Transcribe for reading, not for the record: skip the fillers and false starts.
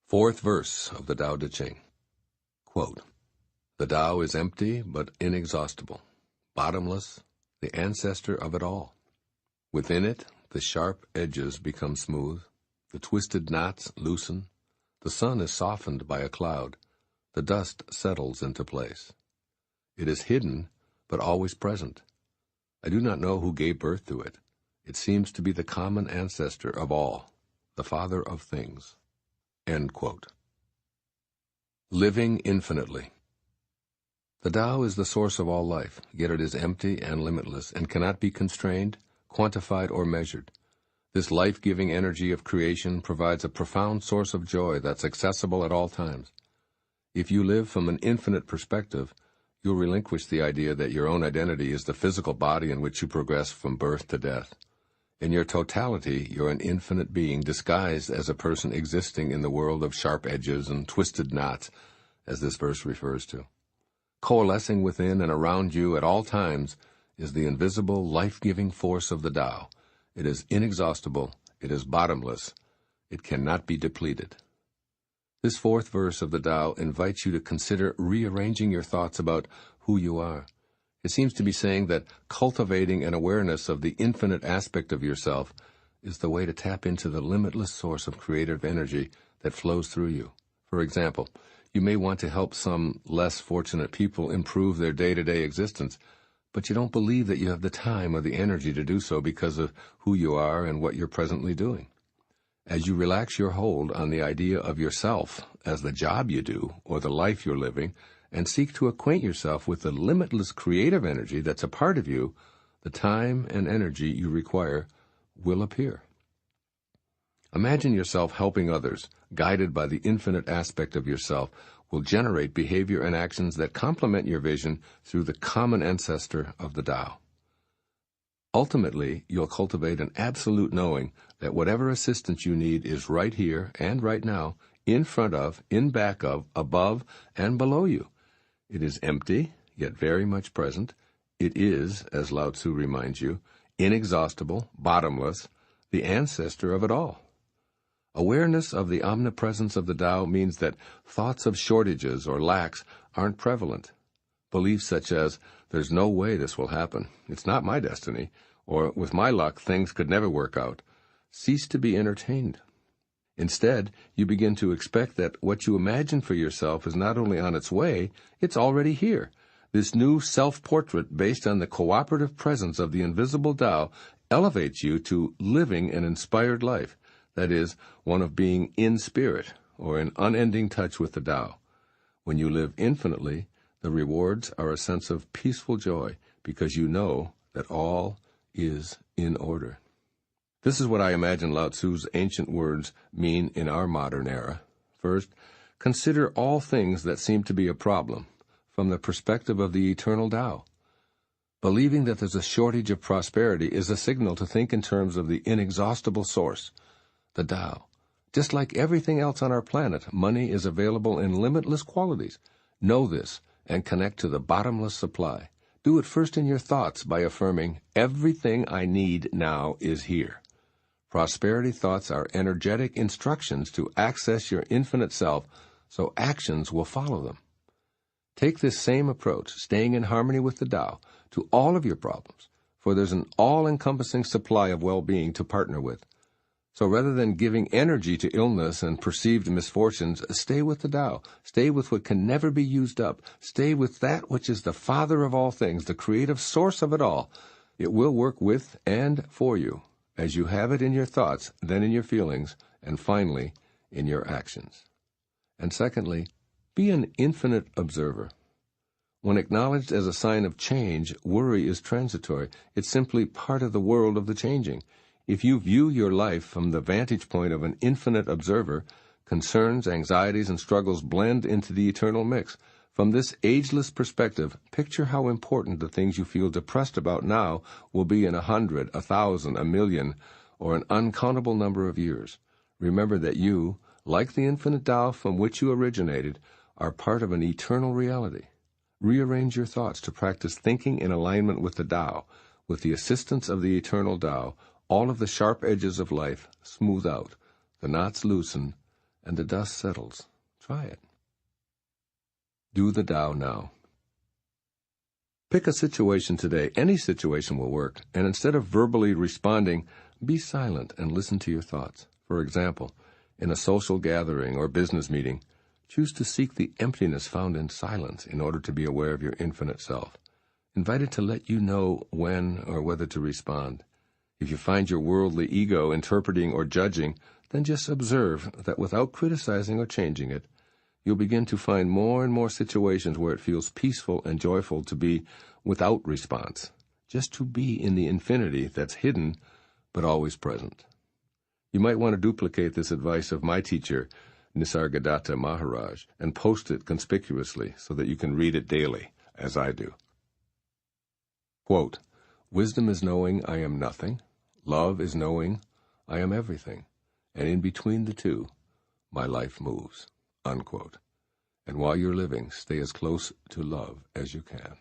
Fourth verse of the Tao Te Ching. Quote, "The Tao is empty but inexhaustible, bottomless, the ancestor of it all. Within it, the sharp edges become smooth, the twisted knots loosen, the sun is softened by a cloud, the dust settles into place. It is hidden, but always present. I do not know who gave birth to it. It seems to be the common ancestor of all, the father of things." End quote. Living infinitely. The Tao is the source of all life, yet it is empty and limitless and cannot be constrained, quantified, or measured. This life-giving energy of creation provides a profound source of joy that's accessible at all times. If you live from an infinite perspective, you'll relinquish the idea that your own identity is the physical body in which you progress from birth to death. In your totality, you're an infinite being disguised as a person existing in the world of sharp edges and twisted knots, as this verse refers to. Coalescing within and around you at all times is the invisible, life-giving force of the Tao. It is inexhaustible, it is bottomless, it cannot be depleted. This fourth verse of the Tao invites you to consider rearranging your thoughts about who you are. It seems to be saying that cultivating an awareness of the infinite aspect of yourself is the way to tap into the limitless source of creative energy that flows through you. For example, you may want to help some less fortunate people improve their day-to-day existence, but you don't believe that you have the time or the energy to do so because of who you are and what you're presently doing. As you relax your hold on the idea of yourself as the job you do or the life you're living, and seek to acquaint yourself with the limitless creative energy that's a part of you, the time and energy you require will appear. Imagine yourself helping others, guided by the infinite aspect of yourself, will generate behavior and actions that complement your vision through the common ancestor of the Tao. Ultimately, you'll cultivate an absolute knowing that whatever assistance you need is right here and right now, in front of, in back of, above, and below you. It is empty, yet very much present. It is, as Lao Tzu reminds you, inexhaustible, bottomless, the ancestor of it all. Awareness of the omnipresence of the Tao means that thoughts of shortages or lacks aren't prevalent. Beliefs such as, "There's no way this will happen, it's not my destiny," or "with my luck, things could never work out," cease to be entertained. Instead, you begin to expect that what you imagine for yourself is not only on its way, it's already here. This new self-portrait based on the cooperative presence of the invisible Tao elevates you to living an inspired life, that is, one of being in spirit, or in unending touch with the Tao. When you live infinitely, the rewards are a sense of peaceful joy, because you know that all is in order. This is what I imagine Lao Tzu's ancient words mean in our modern era. First, consider all things that seem to be a problem from the perspective of the eternal Tao. Believing that there's a shortage of prosperity is a signal to think in terms of the inexhaustible source, the Tao. Just like everything else on our planet, money is available in limitless quantities. Know this and connect to the bottomless supply. Do it first in your thoughts by affirming, "Everything I need now is here." Prosperity thoughts are energetic instructions to access your infinite self, so actions will follow them. Take this same approach, staying in harmony with the Tao, to all of your problems, for there's an all-encompassing supply of well-being to partner with. So rather than giving energy to illness and perceived misfortunes, stay with the Tao. Stay with what can never be used up. Stay with that which is the Father of all things, the creative source of it all. It will work with and for you, as you have it in your thoughts, then in your feelings, and finally, in your actions. And secondly, be an infinite observer. When acknowledged as a sign of change, worry is transitory. It's simply part of the world of the changing. If you view your life from the vantage point of an infinite observer, concerns, anxieties, and struggles blend into the eternal mix. From this ageless perspective, picture how important the things you feel depressed about now will be in 100, 1,000, 1,000,000, or an uncountable number of years. Remember that you, like the infinite Tao from which you originated, are part of an eternal reality. Rearrange your thoughts to practice thinking in alignment with the Tao. With the assistance of the eternal Tao, all of the sharp edges of life smooth out, the knots loosen, and the dust settles. Try it. Do the Tao now. Pick a situation today. Any situation will work. And instead of verbally responding, be silent and listen to your thoughts. For example, in a social gathering or business meeting, choose to seek the emptiness found in silence in order to be aware of your infinite self. Invite it to let you know when or whether to respond. If you find your worldly ego interpreting or judging, then just observe that without criticizing or changing it, you'll begin to find more and more situations where it feels peaceful and joyful to be without response, just to be in the infinity that's hidden but always present. You might want to duplicate this advice of my teacher, Nisargadatta Maharaj, and post it conspicuously so that you can read it daily, as I do. Quote, "Wisdom is knowing I am nothing. Love is knowing I am everything. And in between the two, my life moves." Unquote. And while you're living, stay as close to love as you can.